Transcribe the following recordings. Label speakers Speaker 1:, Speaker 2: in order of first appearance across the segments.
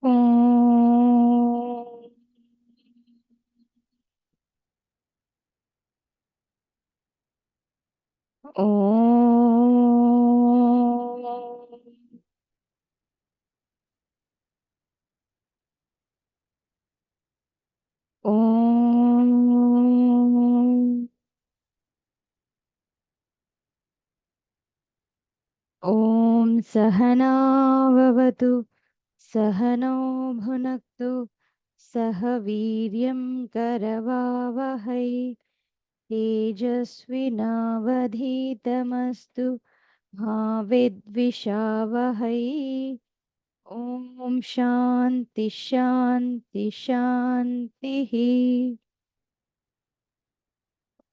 Speaker 1: ॐ ॐ ॐ सहनाववतु सहनौ भुनक्तु सह वीर्यं करवावहै तेजस्विनावधीतमस्तु मा विद्विषावहै ॐ शान्ति शान्ति शान्तिः।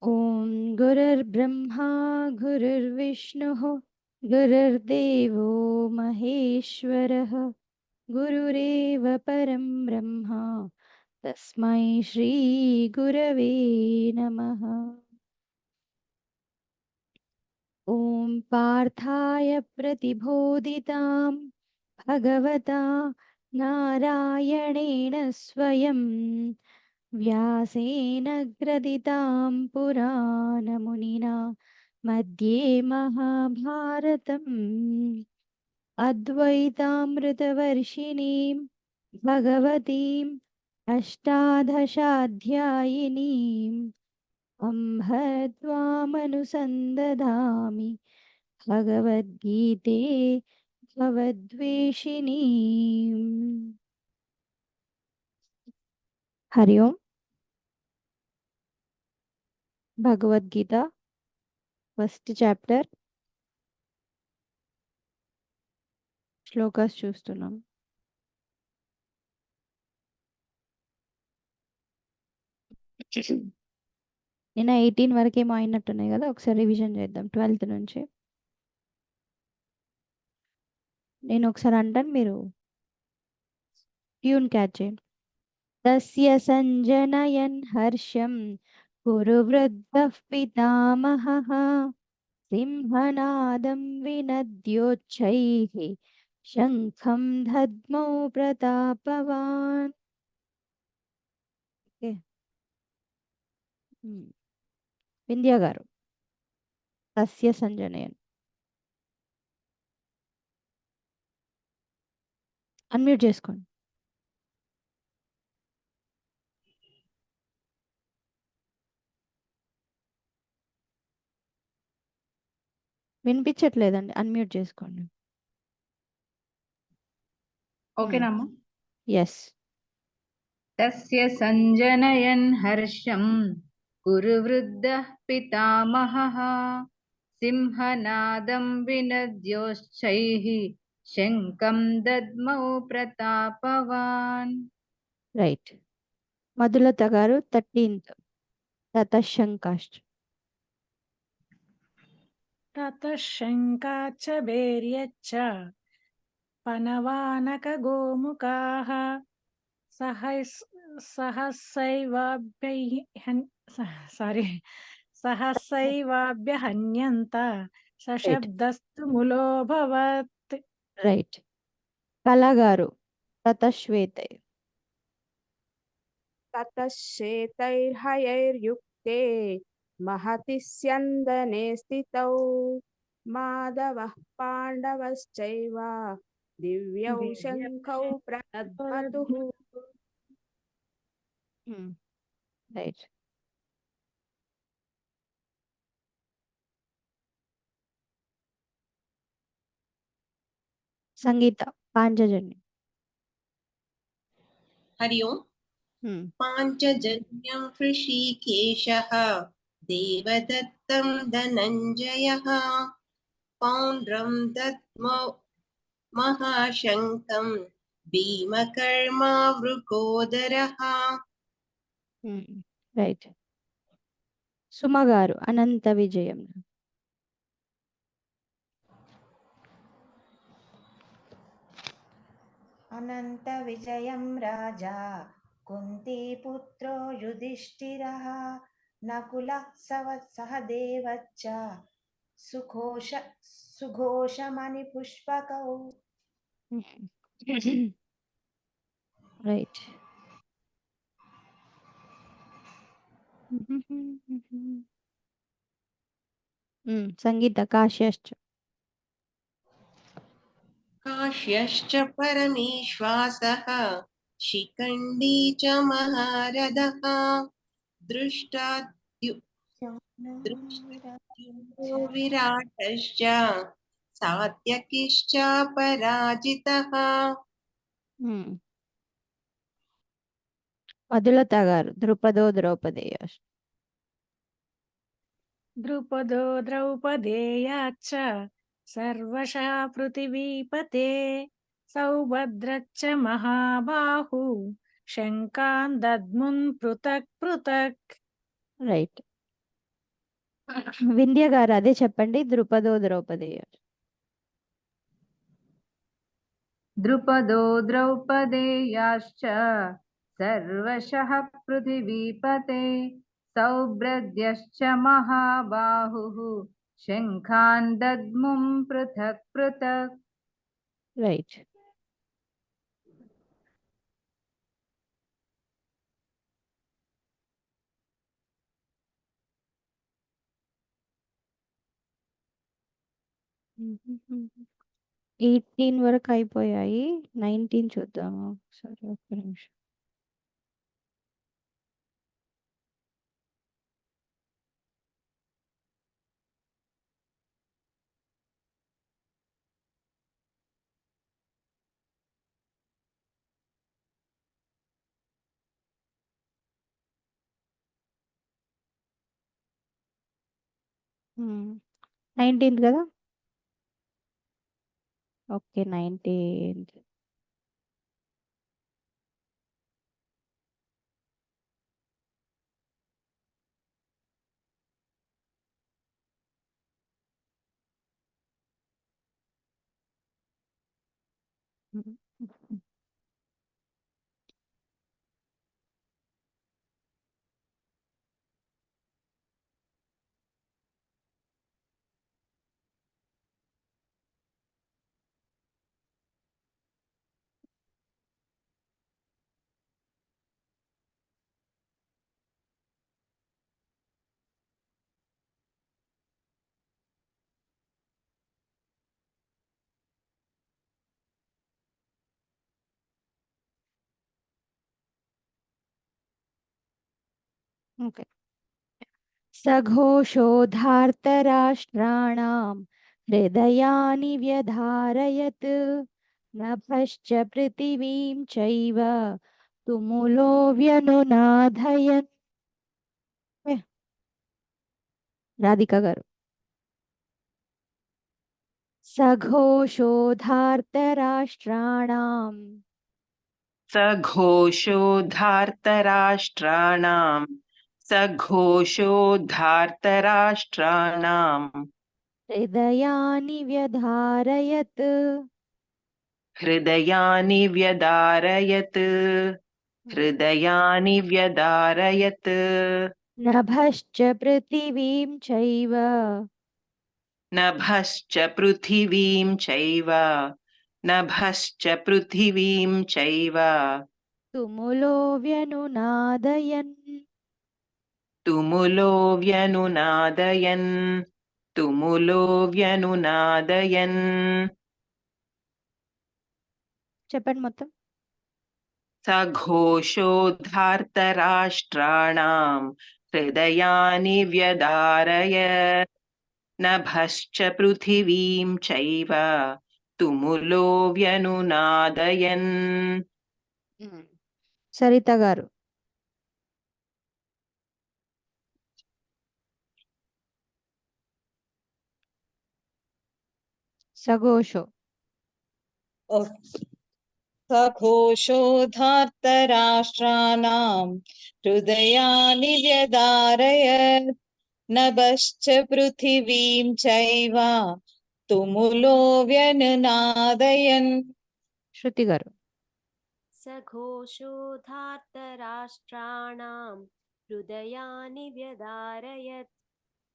Speaker 1: ॐ गुरुर्ब्रह्मा गुरुर्विष्णुः गुरुर्देवो महेश्वरः गुरुरेव परं ब्रह्मा तस्मै श्रीगुरवे नमः। ॐ पार्थाय प्रतिबोधितां भगवता नारायणेन स्वयं व्यासेन ग्रथितां पुराणमुनिना मध्ये महाभारतम् अद्वैतामृतवर्षिणीं भगवतीम् अष्टादशाध्यायिनीम् अम्भ त्वामनुसन्दधामि भगवद्गीते भवद्वेषिणीम्। हरि ओम्। भगवद्गीता ఫస్ట్ చాప్టర్ శ్లోకాస్ చూస్తున్నాం. నిన్న 18 వరకేమో అయినట్టున్నాయి కదా, ఒకసారి రివిజన్ చేద్దాం 12th నుంచి. నేను ఒకసారి అంటాను, మీరు ట్యూన్ క్యాచ్ చేయండి. తస్య సంజనయన్ హర్షం కురువృద్ధః పితామహః సింహనాదం వినద్యోచ్చైః శంఖం దద్మౌ ప్రతాపవాన్. ఓకే, వింధ్య గారు తస్య సంజనయన్ అన్మ్యూట్ చేసుకోండి. వినిపించట్లేదండి, అన్మ్యూట్ చేసుకోండి.
Speaker 2: ఓకేనమ్మా.
Speaker 1: ఎస్.
Speaker 2: తస్య సంజనయన్ హర్షం కురువృద్ధః పితామహః సింహనాదం వినద్యోశ్చైః శంఖం దద్మౌ ప్రతాపవాన్.
Speaker 1: రైట్. మధులత గారు 13th తతశంకాశ్చ.
Speaker 3: ततः शङ्काश्च भैर्यश्च पनवानकगोमुखाः सहसैवाभ्यहन्यन्त
Speaker 1: రైట్
Speaker 3: सशब्दस्तु मुलोऽभवत्.
Speaker 1: రైట్. కళ గారు తతశ్వేతై.
Speaker 4: ततश्चेतैर्हयैर्युक्ते महति स्यन्दने स्थितौ माधवः पाण्डवश्चैव दिव्यौ शङ्खौ प्रणद्मतुः.
Speaker 1: రైట్. సంగీత పాంచజన్యం.
Speaker 5: हरि ओम्. पाञ्चजन्यं हृषीकेशः देवदत्तं धनञ्जयः पौण्ड्रं दद्मौ महाशङ्खं भीमकर्मा वृकोदरः.
Speaker 1: రైట్. సుమ గారు అనంత విజయం.
Speaker 6: अनन्तविजयं राजा कुन्तीपुत्रो युधिष्ठिरः नकुलः सहदेवश्च सुघोषमणिपुष्पकौ.
Speaker 1: రైట్. సంగీత కాశ్యశ్చ.
Speaker 5: काश्यश्च परमेश्वासः शिखण्डी च महारथः दृष्टाद्युम्नो विराटश्च सात्यकिश्च पराजितः
Speaker 1: మధులత గారు ద్రుపదో ద్రౌపదేయ.
Speaker 3: ద్రుపదో ద్రౌపదేయాచ్చ సర్వశః పృథివీపతే సౌభద్రచ్చ మహాబాహు శంఖాన్ దద్మున్ పృథక్ పృథక్.
Speaker 1: రైట్. వింధ్య గారు అదే చెప్పండి, ద్రుపదో ద్రౌపదేయ.
Speaker 2: ద్రుపదో ద్రౌపదేయాశ్చ సర్వశః పృథివీపతే సౌభ్రద్యశ్చ మహాబాహుః శంఖాన్ దద్ముం పృథక్ పృథక్.
Speaker 1: రైట్. ఎయిటీన్ వరకు అయిపోయాయి, 19 చూద్దాము ఒకసారి, ఒక్క నిమిషం. నైన్టీన్త్ కదా, ఓకే 19th. ఓకే. సఘోషోధార్తరాష్ట్రాణం హృదయాని వ్యధారయత్ నభశ్చ పృథివీం చైవ తుములో వ్యనునాదయన్. రాధిక గారు. సఘోషోధార్తరాష్ట్రాణం
Speaker 7: सघोषोधार्तराष्ट्राणां सघोषोधार्तराष्ट्राणां
Speaker 1: हृदयानि व्यधारयत्
Speaker 7: हृदयानि व्यदारयत् हृदयानि व्यदारयत्
Speaker 1: नभश्च पृथिवीं चैव
Speaker 7: नभश्च पृथिवीं चैव नभश्च पृथिवीं चैव
Speaker 1: तुमुलो व्यनुनादयन्
Speaker 7: तुमुलो व्यनुनादयन् तुमुलो व्यनुनादयन्.
Speaker 1: చెప్పండి మొత్తం.
Speaker 7: सघोषोधार्तराष्ट्राणां हृदयानि व्यदारयत् नभश्च पृथिवीं चैव तुमुलो व्यनुनादयन्.
Speaker 1: సరిత గారు. సఘోషో.
Speaker 8: सघोषोधार्तराष्ट्राणां हृदयानि व्यदारयत् नभश्च पृथिवीं चैव तुमुलो व्यनुनादयन्.
Speaker 1: శృతి గారు.
Speaker 9: सघोषोधार्तराष्ट्राणां हृदयानि व्यदारयत्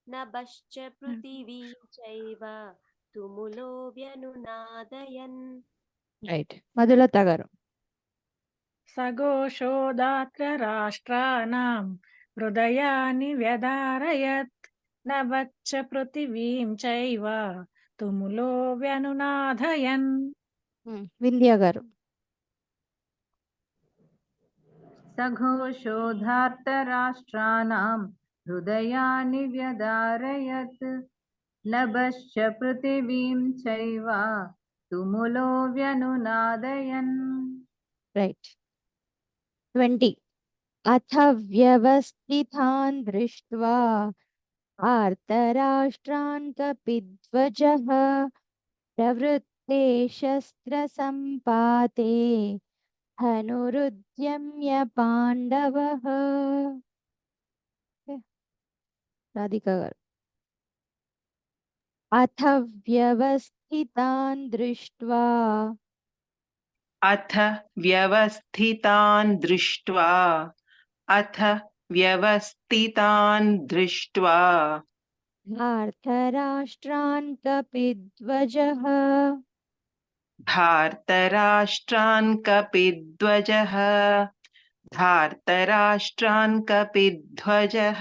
Speaker 9: नभश्च पृथिवीं चैव तुमुलो व्यनुनादयन्.
Speaker 1: రైట్. మధులత గారు.
Speaker 3: सघोषोदात्रराष्ट्राणां हृदयानि व्यधारयत् नभश्च पृथिवीं चैव तुमुलो व्यनुनादयन्.
Speaker 1: వింధ్య గారు.
Speaker 2: सघोषोधार्तराष्ट्राणां हृदयानि व्यदारयत् नभश्च पृथिवीं चैव तुमुलो व्यनुनादयन्.
Speaker 1: రైట్. 20. అథ వ్యవస్థితాన్ దృష్ట్వా ఆర్తరాష్ట్రాన్ కపిధ్వజః ప్రవృత్తే శస్త్రసంపాతే ధనురుద్యమ్య పాండవః. రాధిక గారు. అథ వ్యవస్థితాన్ దృష్ట్వా
Speaker 7: अथ व्यवस्थितान् दृष्ट्वा अथ व्यवस्थितान् दृष्ट्वा
Speaker 1: धार्तराष्ट्रान् कपिध्वजः
Speaker 7: धार्तराष्ट्रान् कपिध्वजः धार्तराष्ट्रान् कपिध्वजः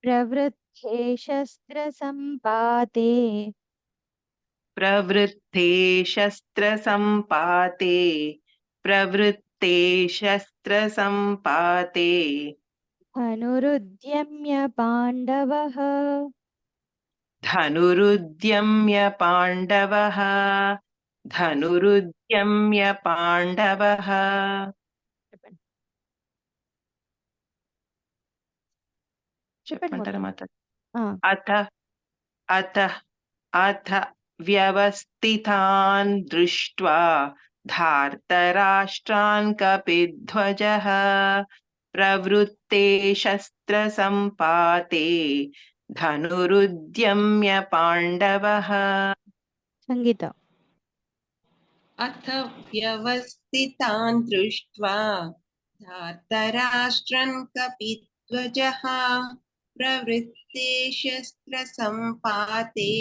Speaker 1: प्रवृद्धे शस्त्रसम्पाते
Speaker 7: प्रवृत्ते शस्त्रसम्पाते प्रवृत्ते शस्त्रसम्पाते
Speaker 1: धनुरुद्यम्य पाण्डवः
Speaker 7: धनुरुद्यम्य पाण्डवः धनुरुद्यम्य पाण्डवः చెప్పంటారా మాత? అథ అథ అథ వ్యవస్థితాన్ దృష్ట్వా ధార్తరాష్ట్రాన్ కపిధ్వజః ప్రవృత్తే శస్త్రసంపాతే ధనురుద్యమ్య పాండవః.
Speaker 1: సంగీత.
Speaker 5: अथ व्यवस्थितान् दृष्ट्वा धार्तराष्ट्रन् कपिध्वजः प्रवृत्ते शस्त्रसम्पाते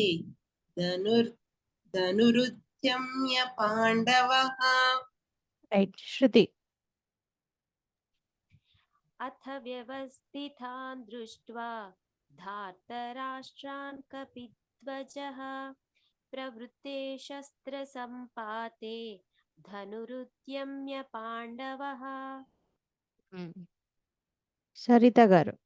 Speaker 5: धनुरुद्यम्य पाण्डवः.
Speaker 1: రైట్. శృతి.
Speaker 9: अथ व्यवस्थितान् दृष्ट्वा धार्तराष्ट्रान् कपिध्वजः प्रवृत्ते शस्त्रसम्पाते धनुरुद्यम्य पाण्डवः.
Speaker 1: సరిత గారు.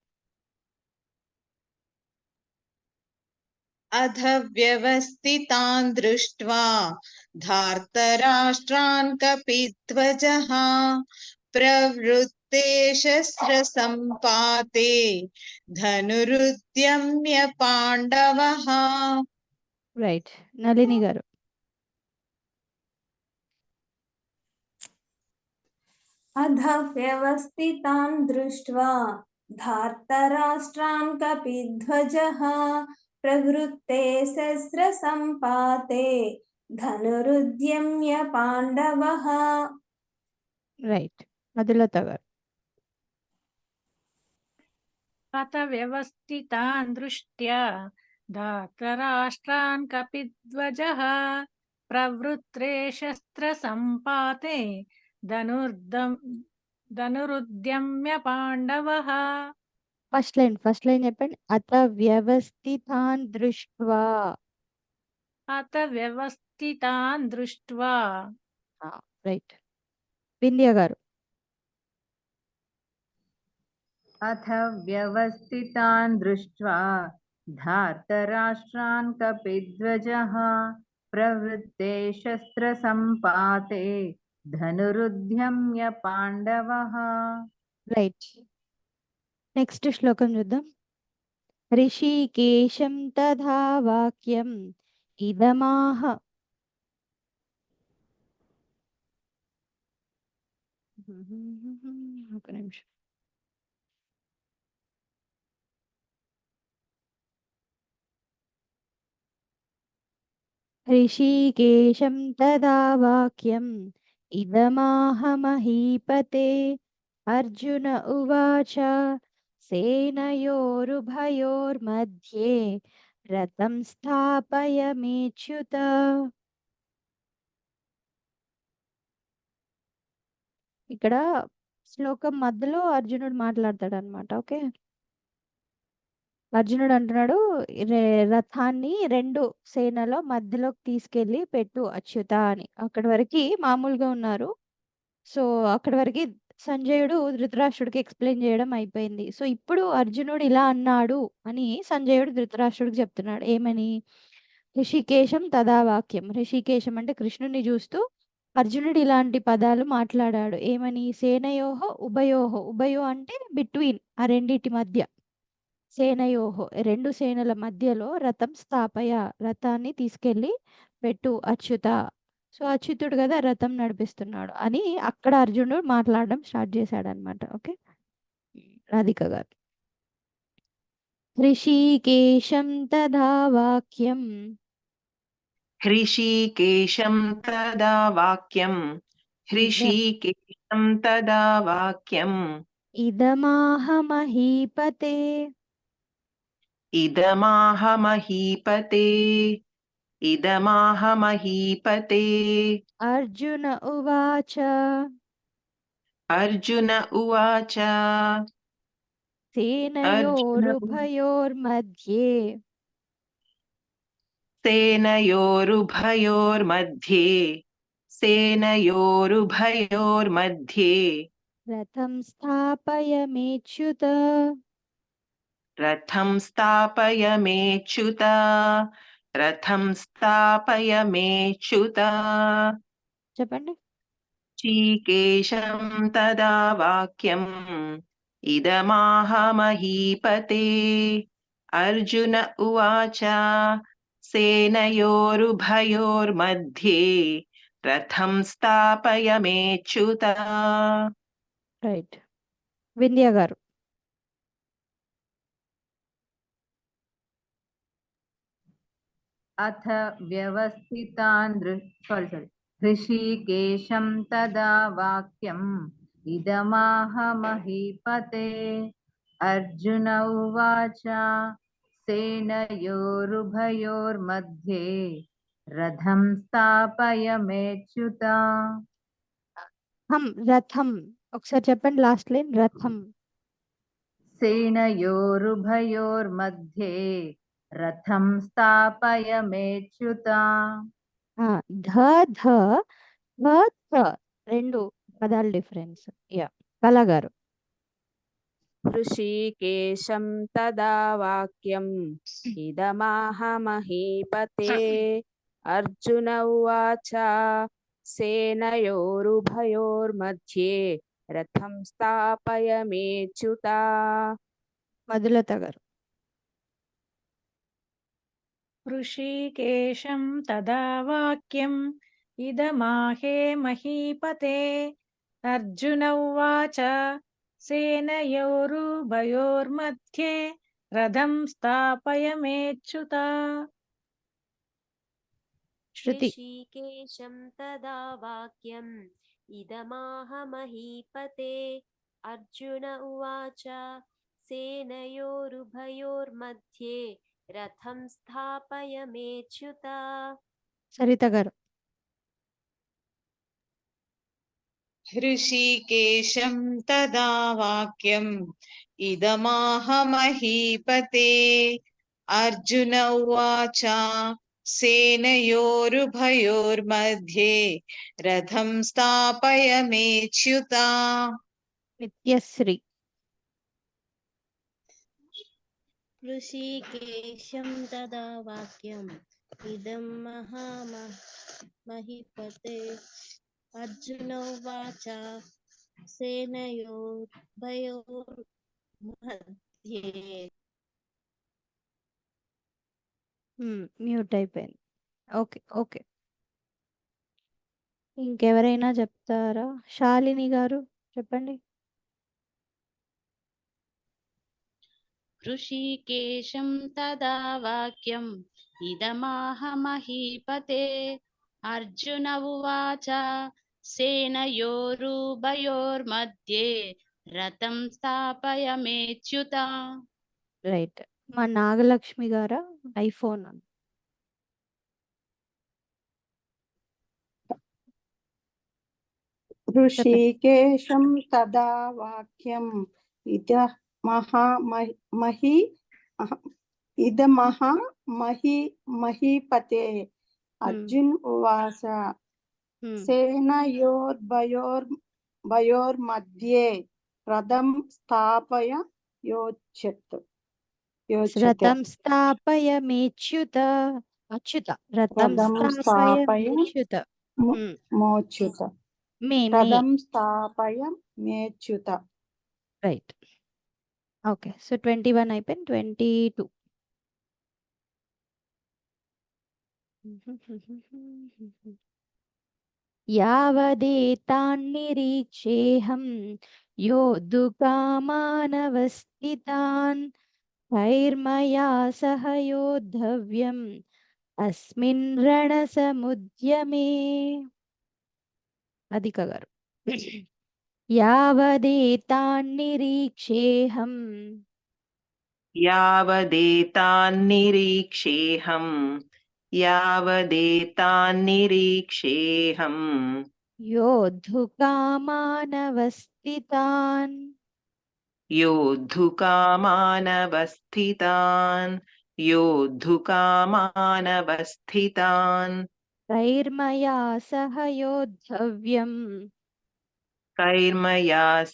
Speaker 8: अथ व्यवस्थितान् दृष्ट्वा धार्तराष्ट्रान् कपिध्वजः प्रवृत्ते शस्त्रसम्पाते धनुरुद्यम्य पाण्डवः.
Speaker 1: రైట్. నళిని గారు.
Speaker 10: अथ व्यवस्थितान् दृष्ट्वा धार्तराष्ट्रान् कपिध्वजः प्रवृत्ते शस्त्रसम्पाते धनुरुद्यम्य पाण्डवः.
Speaker 1: రైట్. మధులత గారు.
Speaker 3: అథ వ్యవస్థితాన్ దృష్ట్యా ధార్తరాష్ట్రాన్ కపిధ్వజః ప్రవృత్తే శస్త్రసంపాతే ధనురుద్యమ్య పాండవః.
Speaker 1: ఫస్ట్ లైన్ చెప్పండి. అథ వ్యవస్థితాన్ దృష్ట్వా.
Speaker 3: అథ వ్యవస్థితాన్ దృష్ట్వా.
Speaker 1: రైట్. వింధ్య గారు.
Speaker 2: अथ व्यवस्थितान् दृष्ट्वा धार्तराष्ट्रान् कपिध्वजः प्रवृत्ते शस्त्रसम्पाते धनुरुद्यम्य पाण्डवः.
Speaker 1: రైట్. నెక్స్ట్ శ్లోకం చూద్దాం. ऋषिकेशं तथा वाक्यम् इदमाह. ఒక నిమిషం. ऋषिकेशं तदा वाक्यम् इदमाह महीपते. अर्जुन उवाच सेनयोरुभयोर्मध्ये रथं स्थापयमेच्युत. ఇక్కడ శ్లోకం మధ్యలో అర్జునుడు మాట్లాడతాడు అనమాట. ఓకే, అర్జునుడు అంటున్నాడు, రథాన్ని రెండు సేనలో మధ్యలోకి తీసుకెళ్ళి పెట్టు అచ్యుత అని. అక్కడి వరకు మామూలుగా ఉన్నారు. సో అక్కడి వరకు సంజయుడు ధృతరాష్ట్రుడికి ఎక్స్ప్లెయిన్ చేయడం అయిపోయింది. సో ఇప్పుడు అర్జునుడు ఇలా అన్నాడు అని సంజయుడు ధృతరాష్ట్రుడికి చెప్తున్నాడు. ఏమని? ఋషికేశం తదా వాక్యం. ఋషికేశం అంటే కృష్ణుని చూస్తూ అర్జునుడు ఇలాంటి పదాలు మాట్లాడాడు. ఏమని? సేనయోహో ఉభయోహో. ఉభయో అంటే బిట్వీన్, ఆ రెండిటి మధ్య. సేనయోహో రెండు సేనల మధ్యలో రథం స్థాపయ, రథాన్ని తీసుకెళ్ళి పెట్టు అచ్యుత. సో అచ్యుతుడు కదా రథం నడిపిస్తున్నాడు అని అక్కడ అర్జునుడు మాట్లాడడం స్టార్ట్ చేశాడు అనమాట. ఓకే, రాధిక గారు. ఋషికేశం తదా వాక్యం.
Speaker 7: హృషీకేశం తదా వాక్యం. హృషీకేశం తదా వాక్యం.
Speaker 1: ఇదమాహ మహీపతే.
Speaker 7: ఇదమాహ మహీపతే. ఇదమాహ మహీపతే.
Speaker 1: అర్జున ఉవాచ.
Speaker 7: అర్జున ఉవాచ.
Speaker 1: సేనయోరుభయోర్मध्ये.
Speaker 7: సేనయోరుభయోర్मध्ये. సేనయోరుభయోర్मध्ये.
Speaker 1: రథం స్థాపయమేచ్యుత.
Speaker 7: రథం స్థాపయమేచ్యుత. రథం స్థాపయమేచ్యుత.
Speaker 1: చెప్పండి.
Speaker 7: ఋషికేశం తదా వాక్యం. ఇదమాహ మహీపతే. అర్జున ఉవాచ. సేనయోరుభయోర్मध्ये. రథం స్థాపయమేచ్యుత.
Speaker 1: రైట్, వింధ్య గారు.
Speaker 2: అథ వ్యవస్థితాన్ ఋషికేశం తదా వాక్యం ఇదమాహ మహీపతే. అర్జున ఉవాచ. సేనయోరుభయోర్मध्ये రథం స్థాపయమేచ్యుత.
Speaker 1: రథం ఒకసారి చెప్పండి, లాస్ట్ లైన్. రథం.
Speaker 2: సేనయోరుభయోర్मध्ये రథం స్థాపయమేచ్యుత.
Speaker 1: ధ ధ ధ థ రెండు పదాల డిఫరెన్స్. యా, కళ గారు.
Speaker 4: ఋషికేశం తదా వాక్యం ఇదమాహ మహీపతే. అర్జున ఉవాచ. సేనయోరుభయోర్मध्ये రథం స్థాపయమేచ్యుత.
Speaker 1: మధులత గారు.
Speaker 3: ఋషికేశం తదా వాక్యం ఇదమాహే మహీపతే. అర్జున ఉవాచ. సేనయోరుభయోర్मध्ये రథం స్థాపయమేచ్యుత.
Speaker 1: శృతి.
Speaker 9: ऋषिकेशं तदा वाक्यम् इदमाह महीपते. अर्जुन उवाच. सेनयोरुभयोर्मध्ये रथं स्थापयमेच्युत.
Speaker 1: సరిత గారు.
Speaker 8: హృషీకేశం తదా వాక్యం ఇదమాహ మహీపతే. అర్జున ఉవాచ. సేనయోరుభయోర్मध्ये రథం స్థాపయమేచ్యుత.
Speaker 1: నిత్యశ్రీ.
Speaker 11: ఋషికేశం తదా వాక్యం ఇదం మహీపతే. అర్జున ఉవాచ. సేనయోర్భయోర్मध्ये.
Speaker 1: మ్యూట్ అయిపోయింది. ఓకే ఓకే, ఇంకెవరైనా చెప్తారా? శాలిని గారు చెప్పండి.
Speaker 11: ఋషికేశం తదా వాక్యం ఇదమాహ మహీపతే. అర్జున ఉవాచ. సేనయోరుభయోర్मध्ये రథం స్థాపయమేచ్యుత.
Speaker 1: రైట్, మా నాగలక్ష్మి గారా? ఐఫోన్.
Speaker 12: ఋషికేశం తదా వాక్యం మహీపతే అర్జున్ ఉవాచ సేనయోర్భయోర్मध्ये రథం స్థాపయ యోచ్యత్
Speaker 1: రథం స్థాపయమేచ్యుత అచ్యుత రథం
Speaker 12: రథం
Speaker 1: స్థాపయమేచ్యుత
Speaker 12: మోచ్యుత
Speaker 1: మే
Speaker 12: రథం స్థాపయమేచ్యుత.
Speaker 1: రైట్. ఓకే, సో 21 అయిపోయింది. 22. యావదేతాన్నిరీక్షేహం యోద్ధుకామానవస్థితాన్ కైర్మయా సహ యోద్ధవ్యం అస్మిన్ రణసముద్యమే. అధిక గారు. యావదేతాన్నిరీక్షేహం
Speaker 7: యావదేతాన్నిరీక్షేహం
Speaker 1: యోద్ధుకామానవస్థితాన్
Speaker 7: యోద్ధుకామానవస్థితాన్
Speaker 1: కైర్మయా సహ యోద్ధవ్యం
Speaker 7: కైర్మయా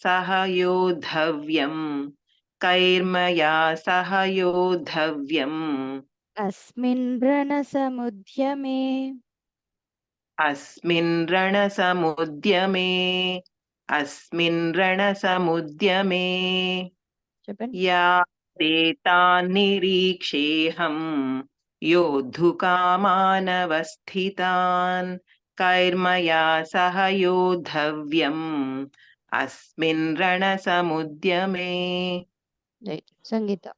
Speaker 7: సహ యోద్ధవ్యం
Speaker 1: అస్మిన్ రణసముద్యమే.
Speaker 7: అస్మిన్ రణసముద్యమే
Speaker 1: చెప్పండి.
Speaker 7: యాదేతాన్నిరీక్షేహం యోద్ధుకామానవస్థితాన్ కైర్మయా సహ యోద్ధవ్యం అస్మిన్ రణసముద్యమే.
Speaker 1: రైట్. సంగీత.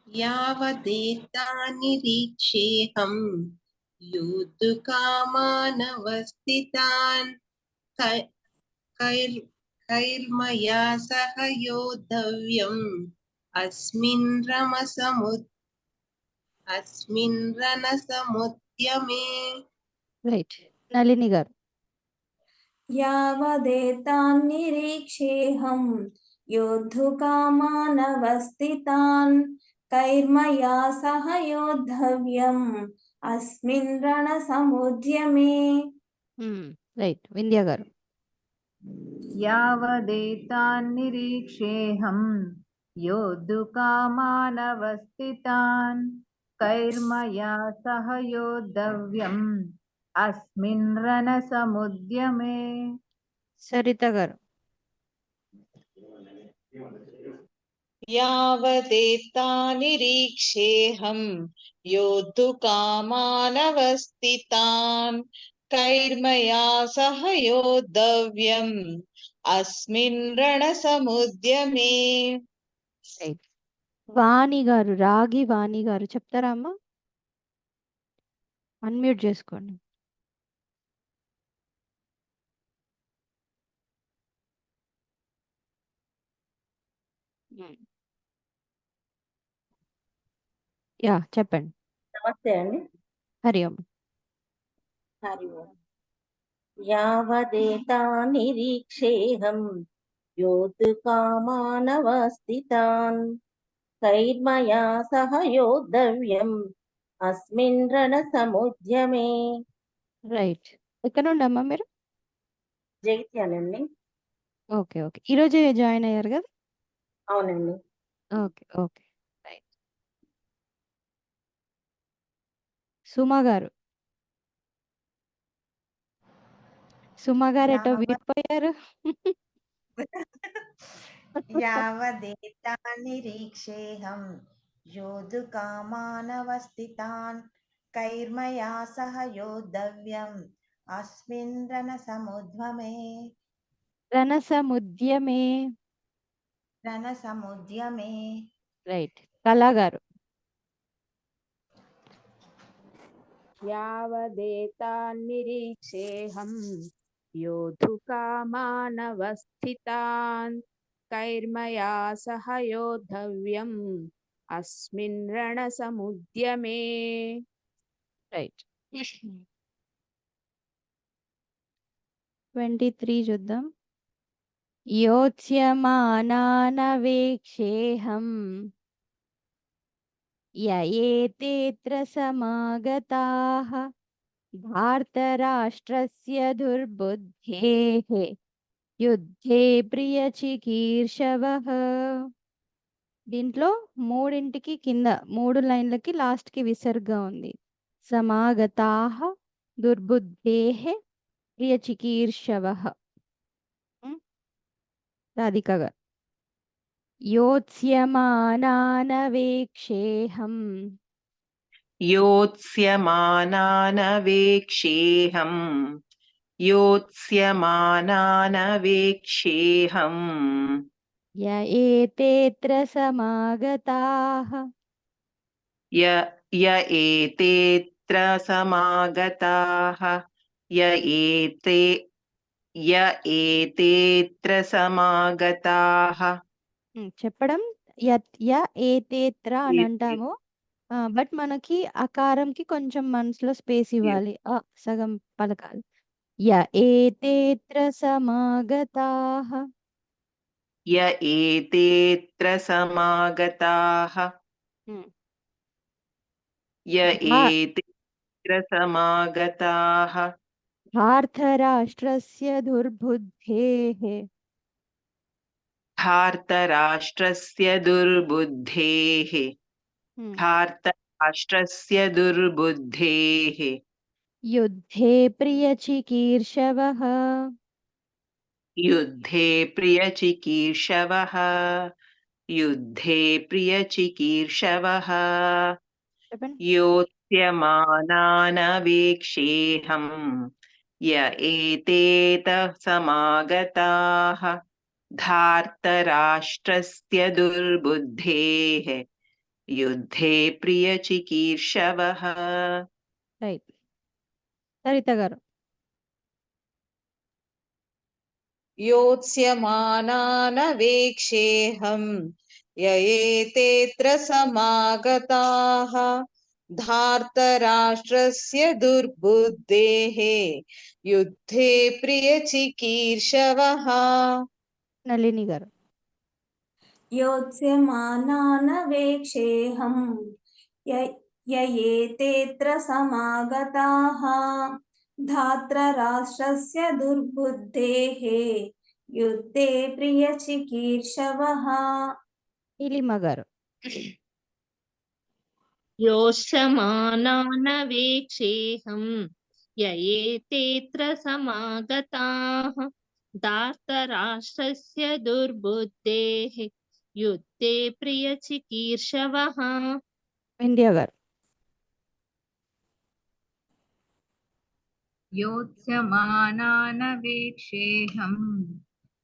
Speaker 5: యావదేతాన్నిరీక్షేహం యోద్ధుకామానవస్థితాన్ కైర్మయా సహ యోద్ధవ్యం అస్మిన్ రణసముద్యమే.
Speaker 1: రైట్. నళిని గారు.
Speaker 10: యావదేతాన్నిరీక్షేహం యోద్ధుకామానవస్థితాన్ కైర్మయా సహ యోద్ధవ్యం అస్మిన్ రణసముద్యమే.
Speaker 1: రైట్. వింధ్య గారు.
Speaker 2: యావదేతాన్నిరీక్షేహం యోద్ధుకామానవస్థితాన్ కైర్మయా సహ యోద్ధవ్యం అస్మిన్ రణసముద్యమే.
Speaker 1: సరిత గారు.
Speaker 8: యావదేతాన్నిరీక్షేహం యోద్ధుకామానవస్థితాన్ కైర్మయా సహ యోద్ధవ్యం అస్మిన్ రణసముద్యమే.
Speaker 1: రైట్. వాణి గారు, రాగి వాణి గారు చెప్తారా అమ్మా? అన్మ్యూట్ చేసుకోండి. యా, చెప్పండి.
Speaker 13: నమస్తే అండి.
Speaker 1: హరి ఓం.
Speaker 13: హరి ఓం. యావదేతాన్నిరీక్షేహం యోద్ధుకామానవస్థితాన్ కైర్మయా సహ యోద్ధవ్యం అస్మిన్ రణసముద్యమే.
Speaker 1: రైట్. ఎక్కడ నుండి అమ్మా మీరు?
Speaker 13: జగిత్యాలండి.
Speaker 1: Okay, okay. ఈరోజే జాయిన్ అయ్యారు కదా?
Speaker 13: అవునండి.
Speaker 1: Okay, okay. రైట్. సుమా గారు. సుమా గారు ఎటో విడిపోయారు.
Speaker 6: యావదేతాన్నిరీక్షేహం యోద్ధుకామానవస్థితాన్ కైర్మయా సహ యోద్ధవ్యం అస్మిన్ రణసముద్యమే.
Speaker 1: రైట్. కళా గారు.
Speaker 4: యావదేతాన్నిరీక్షేహం యోద్ధుకామానవస్థితాన్ కైర్మయా సహ యోద్ధవ్యం అస్మిన్ రణసముద్యమే.
Speaker 1: రైట్. 23 చూద్దాం. योत्स्यमानानवेक्षेऽहं य एतेऽत्र समागताः धार्तराष्ट्रस्य दुर्बुद्धेः యుద్ధే ప్రియచికీర్షవః. దీంట్లో మూడింటికి కింద 3 లైన్లకి లాస్ట్ కి విసర్గ ఉంది. సమాగతాః దుర్బుద్ధేః ప్రియచికీర్షవః. రాధిక గారు. యోత్స్యమానానవేక్షేహం
Speaker 7: योत्स्यमानानवेक्षेऽहम् योत्स्यमानानवेक्षेऽहम्
Speaker 1: య ఏతేత్ర సమాగతాః
Speaker 7: य य एतेऽत्र समागताः य एतेऽत्र समागताः.
Speaker 1: చెప్పడం య ఏతేత్ర అని అంటాము. బట్ మనకి అకారంకి కొంచెం మనసులో స్పేస్ ఇవ్వాలి. సగం పలకాలి. య ఏతేత్ర సమాగతాః
Speaker 7: य एतेऽत्र समागताः य एतेऽत्र समागताः
Speaker 1: धार्तराष्ट्रस्य दुर्बुद्धेः
Speaker 7: धार्तराष्ट्रस्य दुर्बुद्धेः धार्तराष्ट्रस्य दुर्बुद्धेः
Speaker 1: युद्धे प्रियचिकीर्षवः
Speaker 7: युद्धे प्रियचिकीर्षवः युद्धे प्रियचिकीर्षवः योत्स्यमानानवेक्षेऽहं य एतेतः समागताः धार्तराष्ट्रस्य दुर्बुद्धेः युद्धे प्रियचिकीर्षवः.
Speaker 1: రైట్. సరిత గారు.
Speaker 8: योत्स्यमानानवेक्षेऽहं य एतेऽत्र समागताः धार्तराष्ट्रस्य दुर्बुद्धेः युद्धे प्रियचिकीर्षवः.
Speaker 1: నళిని గారు.
Speaker 10: योत्स्यमानानवेक्षेऽहं य एतेऽत्र समागताः धार्तराष्ट्रस्य दुर्बुद्धेः युद्धे प्रियचिकीर्षवः.
Speaker 1: నీలిమ గారు.
Speaker 11: योत्स्यमानानवेक्षेऽहं य एतेऽत्र समागताः धार्तराष्ट्रस्य दुर्बुद्धेः युद्धे प्रियचिकीर्षवः.
Speaker 1: వింధ్య గారు.
Speaker 2: योत्स्यमानानवेक्षेऽहं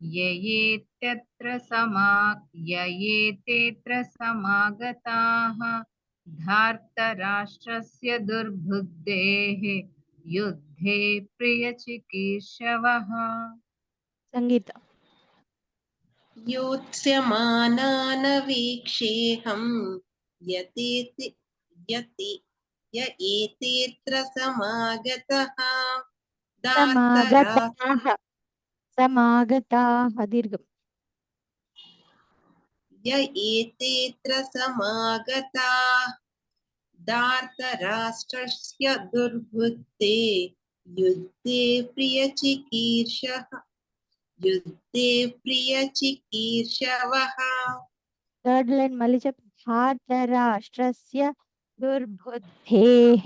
Speaker 2: य एतेऽत्र समागताः धार्तराष्ट्रस्य दुर्बुद्धेः युद्धे प्रियचिकीर्षवः.
Speaker 1: సంగీత.
Speaker 5: योत्स्यमानानवेक्षेऽहं य एतेऽत्र समागताः
Speaker 1: సమాగతాః దీర్ఘం.
Speaker 5: य एतेऽत्र समागताः धार्तराष्ट्रस्य दुर्बुद्धे युद्धे प्रियचिकीर्षवः.
Speaker 1: థర్డ్ లైన్ మళ్ళీ చెప్పు. ధార్తరాష్ట్రస్య దుర్బుద్ధేః.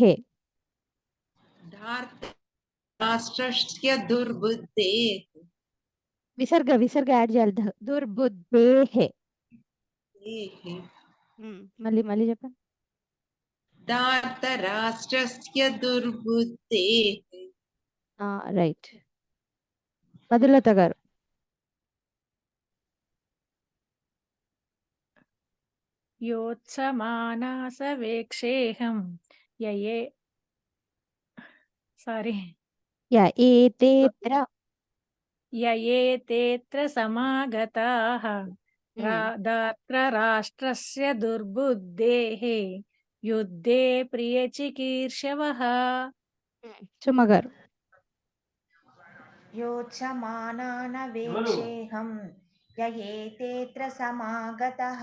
Speaker 5: धार्तराष्ट्रस्य दुर्बुद्धेः
Speaker 1: విసర్గ యాడ్ చేయాలి. దుర్బుద్ధేః. మళ్ళీ చెప్పండి.
Speaker 5: धार्तराष्ट्रस्य दुर्बुद्धेः.
Speaker 1: రైట్. మధులత గారు.
Speaker 3: योत्समानासवेक्षेऽहं य एतेऽत्र समागताः धार्तराष्ट्रस्य दुर्बुद्धेः युद्धे प्रियचिकीर्षवः.
Speaker 1: సుమ గారు.
Speaker 6: योत्समानानवेक्षेऽहं य एतेऽत्र समागतः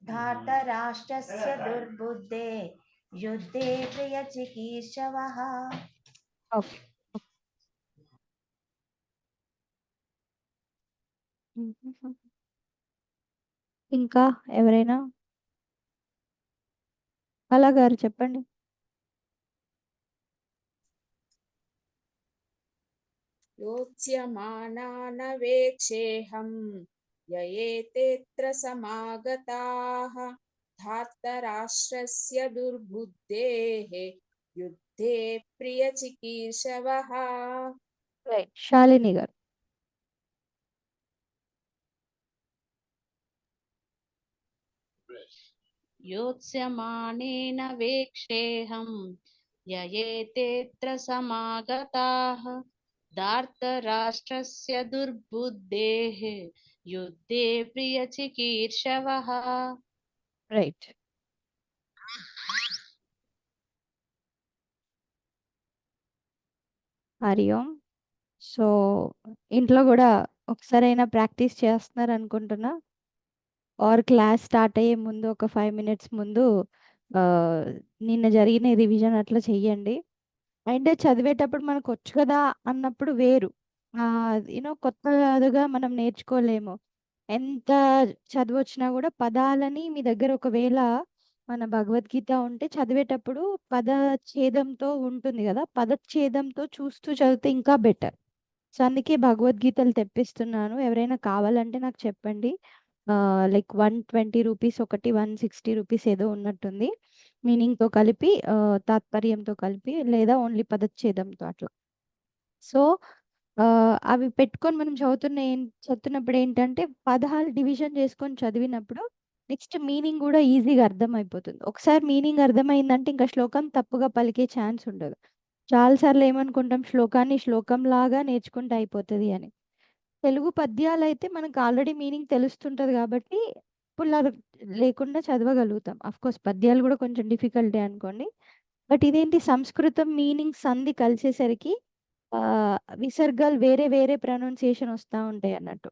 Speaker 6: धार्तराष्ट्रस्य दुर्बुद्धे युद्धे प्रियचिकीर्षवः.
Speaker 1: ఓకే. ఇంకా ఎవరైనా? కళా గారు చెప్పండి.
Speaker 4: योत्स्यमानानवेक्षेऽहं य एतेऽत्र समागताः धार्तराष्ट्रस्य दुर्बुद्धेः युद्धे प्रियचिकीर्षवः.
Speaker 1: రైట్. శాలిని గారు.
Speaker 11: योत्स्यमानेन वेक्षेऽहं य एतेऽत्र समागताः धार्तराष्ट्रस्य दुर्बुद्धेः युद्धे प्रियचिकीर्षवः.
Speaker 1: రైట్. హరి ఓం. సో ఇంట్లో కూడా ఒకసారైనా ప్రాక్టీస్ చేస్తున్నారు అనుకుంటున్నా. ఆర్ క్లాస్ స్టార్ట్ అయ్యే ముందు ఒక 5 minutes ముందు నిన్న జరిగిన రివిజన్ అట్లా చెయ్యండి. అండ్ చదివేటప్పుడు మనకు వచ్చు కదా అన్నప్పుడు వేరు. కొత్తగా మనం నేర్చుకోలేము. ఎంత చదివొచ్చినా కూడా పదాలని మీ దగ్గర ఒకవేళ మన భగవద్గీత ఉంటే చదివేటప్పుడు పదఛేదంతో ఉంటుంది కదా, పదఛేదంతో చూస్తూ చదివితే ఇంకా బెటర్. సో అందుకే భగవద్గీతలు తెప్పిస్తున్నాను. ఎవరైనా కావాలంటే నాకు చెప్పండి. లైక్ 120 రూపీస్ ఒకటి, 160 రూపీస్ ఏదో ఉన్నట్టుంది. మీనింగ్తో కలిపి, తాత్పర్యంతో కలిపి, లేదా ఓన్లీ పదచ్ఛేదంతో అట్లా. సో అవి పెట్టుకొని మనం చదువుతున్నప్పుడు ఏంటంటే పదాలు డివిజన్ చేసుకొని చదివినప్పుడు నెక్స్ట్ మీనింగ్ కూడా ఈజీగా అర్థమైపోతుంది. ఒకసారి మీనింగ్ అర్థమైందంటే ఇంకా శ్లోకం తప్పుగా పలికే ఛాన్స్ ఉండదు. చాలాసార్లు ఏమనుకుంటాం, శ్లోకాన్ని శ్లోకంలాగా నేర్చుకుంటే అయిపోతుంది అని. తెలుగు పద్యాలైతే మనకు ఆల్రెడీ మీనింగ్ తెలుస్తుంటది కాబట్టి పుల్లలు లేకుండా చదవగలుగుతాం. కోర్స్ పద్యాలు కూడా కొంచెం డిఫికల్టే అనుకోండి. బట్ ఇదేంటి, సంస్కృతం మీనింగ్ సంధి కలిసేసరికి విసర్గాలు వేరే వేరే ప్రొనౌన్సియేషన్ వస్తూ ఉంటాయి అన్నట్టు.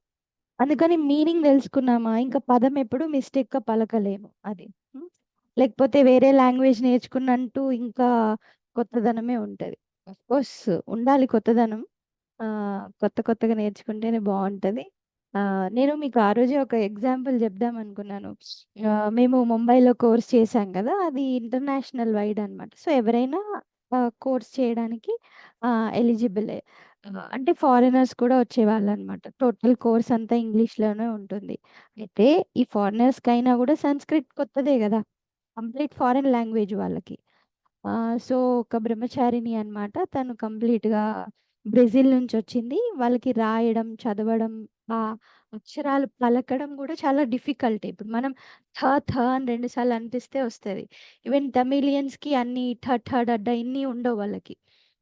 Speaker 1: అందుకని మీనింగ్ తెలుసుకున్నామా ఇంకా పదం ఎప్పుడు మిస్టేక్గా పలకలేము. అది లేకపోతే వేరే లాంగ్వేజ్ నేర్చుకున్నట్టు ఇంకా కొత్తదనమే ఉంటుంది. కోర్స్ ఉండాలి కొత్తదనం. కొత్తగా నేర్చుకుంటేనే బాగుంటుంది. నేను మీకు ఆ రోజే ఒక ఎగ్జాంపుల్ చెప్దాం అనుకున్నాను. మేము ముంబైలో కోర్స్ చేశాం కదా, అది ఇంటర్నేషనల్ వైడ్ అనమాట. సో ఎవరైనా కోర్స్ చేయడానికి ఎలిజిబులే. అంటే ఫారినర్స్ కూడా వచ్చేవాళ్ళు అనమాట. టోటల్ కోర్స్ అంతా ఇంగ్లీష్లోనే ఉంటుంది. అయితే ఈ ఫారినర్స్కైనా కూడా సంస్కృత్ కొత్తదే కదా, కంప్లీట్ ఫారిన్ లాంగ్వేజ్ వాళ్ళకి. సో ఒక బ్రహ్మచారిణి అనమాట. తను కంప్లీట్గా బ్రెజిల్ నుంచి వచ్చింది. వాళ్ళకి రాయడం, చదవడం, ఆ అక్షరాలు పలకడం కూడా చాలా డిఫికల్ట్. ఇప్పుడు మనం థ థ అని 2 సార్లు అనిపిస్తే వస్తుంది. ఈవెన్ తమిళియన్స్కి అన్ని ఠ ఠ డడ్డ ఇన్ని ఉండవు, వాళ్ళకి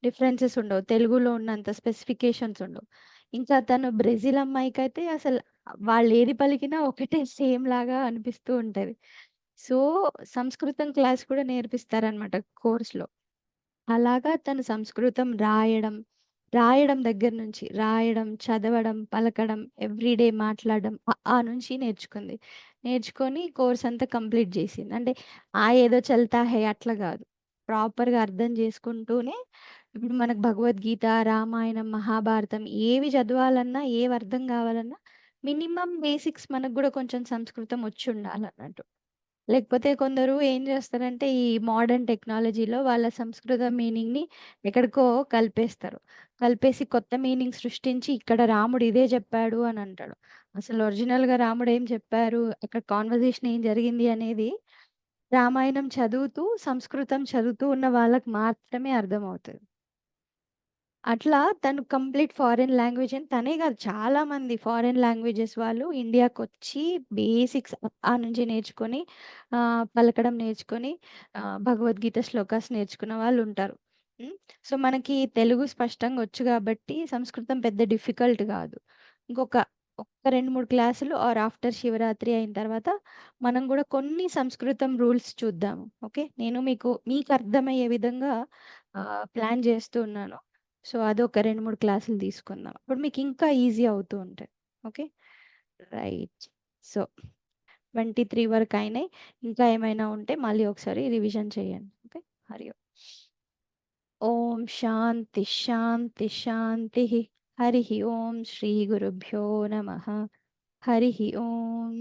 Speaker 1: డిఫరెన్సెస్ ఉండవు, తెలుగులో ఉన్నంత స్పెసిఫికేషన్స్ ఉండవు. ఇంకా తను బ్రెజిల్ అమ్మాయికి అయితే అసలు వాళ్ళు ఏది పలికినా ఒకటే సేమ్ లాగా అనిపిస్తూ ఉంటుంది. సో సంస్కృతం క్లాస్ కూడా నేర్పిస్తారనమాట కోర్స్లో. అలాగా తను సంస్కృతం రాయడం దగ్గర నుంచి రాయడం, చదవడం, పలకడం, ఎవ్రీడే మాట్లాడడం ఆ నుంచి నేర్చుకొని కోర్స్ అంతా కంప్లీట్ చేసింది. అంటే ఏదో చల్తా హే అట్లా కాదు, ప్రాపర్గా అర్థం చేసుకుంటూనే. ఇప్పుడు మనకు భగవద్గీత, రామాయణం, మహాభారతం ఏవి చదవాలన్నా, ఏవి అర్థం కావాలన్నా మినిమం బేసిక్స్ మనకు కూడా కొంచెం సంస్కృతం వచ్చి ఉండాలన్నట్టు. లేకపోతే కొందరు ఏం చేస్తారంటే ఈ మోడర్న్ టెక్నాలజీలో వాళ్ళ సంస్కృత మీనింగ్ని ఎక్కడికో కలిపేసి కొత్త మీనింగ్ సృష్టించి ఇక్కడ రాముడు ఇదే చెప్పాడు అని అంటాడు. అసలు ఒరిజినల్గా రాముడు ఏం చెప్పారు, అక్కడ కాన్వర్జేషన్ ఏం జరిగింది అనేది రామాయణం చదువుతూ సంస్కృతం చదువుతూ ఉన్న వాళ్ళకి మాత్రమే అర్థమవుతుంది. అట్లా తను కంప్లీట్ ఫారిన్ లాంగ్వేజ్ అని తనే కాదు, చాలా మంది ఫారిన్ లాంగ్వేజెస్ వాళ్ళు ఇండియాకి వచ్చి బేసిక్స్ ఆ నుంచి నేర్చుకొని, పలకడం నేర్చుకొని, భగవద్గీత శ్లోకాస్ నేర్చుకున్న వాళ్ళు ఉంటారు. సో మనకి తెలుగు స్పష్టంగా వచ్చు కాబట్టి సంస్కృతం పెద్ద డిఫికల్ట్ కాదు. ఒక్క 2-3 క్లాసులు ఆర్ ఆఫ్టర్ శివరాత్రి అయిన తర్వాత మనం కూడా కొన్ని సంస్కృతం రూల్స్ చూద్దాము. ఓకే, నేను మీకు అర్థమయ్యే విధంగా ప్లాన్ చేస్తూ ఉన్నాను. సో అదొక 2-3 క్లాసులు తీసుకుందాం, అప్పుడు మీకు ఇంకా ఈజీ అవుతూ ఉంటాయి. Okay, right. సో 23 వరకు అయినాయి. ఇంకా ఏమైనా ఉంటే మళ్ళీ ఒకసారి రివిజన్ చేయండి. ఓకే, హరి ఓం. ఓం శాంతి శాంతి శాంతి. హరి ఓం. శ్రీ గురుభ్యో నమః. హరి ఓం.